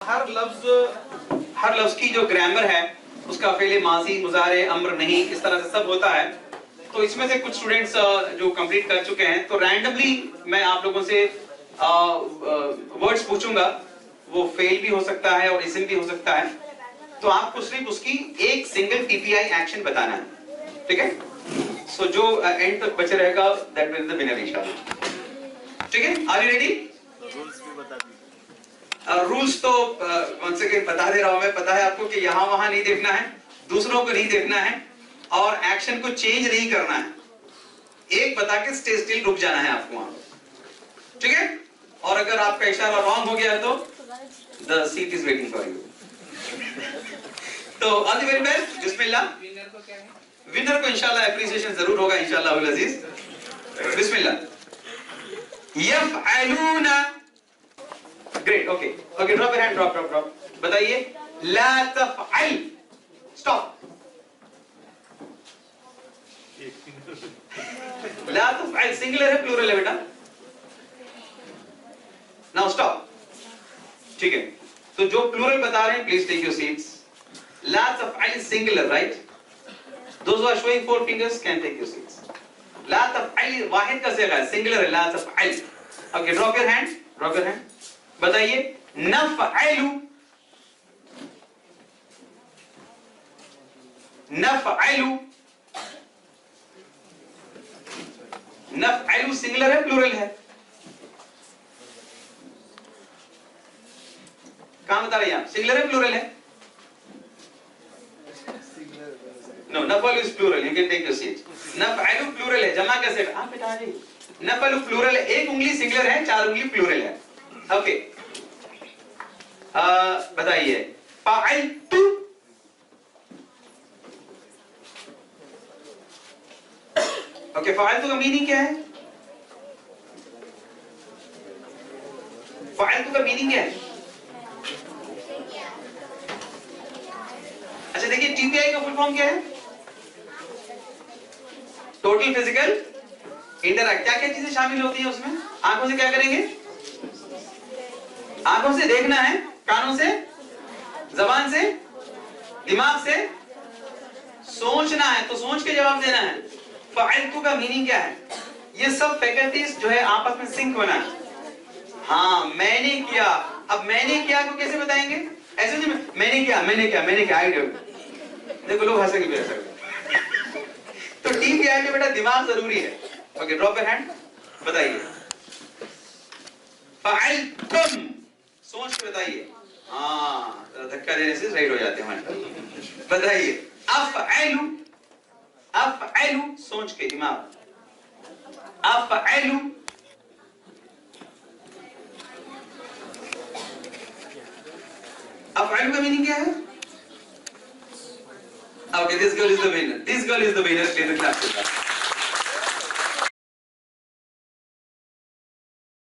हर लफ्ज की जो ग्रामर है उसका फेले माजी मुजारे अम्र नहीं इस तरह से सब होता है। तो इसमें से कुछ स्टूडेंट्स जो कंप्लीट कर चुके हैं, तो रैंडमली मैं आप लोगों से वर्ड्स पूछूंगा, वो फेल भी हो सकता है और इसम भी हो सकता है। तो आपको सिर्फ उसकी एक सिंगल टीपीआई एक्शन बताना है, ठीक है? सो जो एंड तक बचे रहेगा that will be the winner इंशाल्लाह। ठीक है, आर यू रेडी? रूल्स भी बता दीजिए। रूल्स तो once again बता दे रहा हूं मैं, पता है आपको कि यहां वहां नहीं देखना है, दूसरों को नहीं देखना है और एक्शन को चेंज नहीं करना है। एक बता के स्टे स्टिल रुक जाना है आपको वहां, ठीक है? और अगर आपका इशारा रॉन्ग हो गया तो the seat is waiting for you. तो ऑल द वेरी बेस्ट, बिस्मिल्लाह। विनर को क्या है? विनर को इंशाल्लाह एप्रिसिएशन जरूर होगा इंशाल्लाह अल अजीज। बिस्मिल्लाह। यफअलूना, great, okay okay, drop your hand, drop. बताइए, ला तफअल, स्टॉप। ला तफअल सिंगुलर है प्लूरल है बेटा? नाउ स्टॉप, ठीक है? तो जो प्लूरल बता रहे हैं प्लीज टेक योर सीट्स। ला तफअल singular, right? Those who are showing four fingers can take your seats. ला तफअल वाहिद का सिगा है, सिंगुलर है, ला तफअल। ओके, ड्रॉप योर हैंड, बताइए, नफअलु, नफअलु सिंगुलर है प्लूरल है? कहां बता रहे हैं आप, सिंगुलर है प्लूरल है? नो, नफअलु is plural, you can take your seat. नफअलु प्लूरल है, जमा कैसे? आप बेटा जी, नफअलु प्लूरल है, एक उंगली सिंगुलर है, चार उंगली प्लूरल है। ओके, बताइए, फअलतु, ओके, फअलतु का मीनिंग क्या है? फअलतु का मीनिंग क्या है? अच्छा देखिए, टीपीआई का फुल फॉर्म क्या है? Total physical interact. क्या क्या चीजें शामिल होती है उसमें? आंखों से क्या करेंगे? आंखों से देखना है, कानों से, जबान से, दिमाग से सोचना है, तो सोच के जवाब देना है। फअलतु का मीनिंग क्या है? ये सब फैकल्टीज जो है आपस में सिंक होना है। हाँ, मैंने किया। अब मैंने किया को कैसे बताएंगे? ऐसे नहीं, मैंने किया आइडिया। देखो लोग हंसेंगे भी ऐसा। तो टीपीआई में बेटा दिमाग जरूरी है। ओके, ड्रॉप योर हैंड, बताइए, फअलतुम, सोच के बताइए। हाँ, धक्का देने से राइट हो जाते हैं। बताइए, अफअलु, सोच के, दिमाग, अफअलु, अफअलु का मीनिंग क्या है? Okay, this girl is the winner. This girl is the winner. Please clap for her.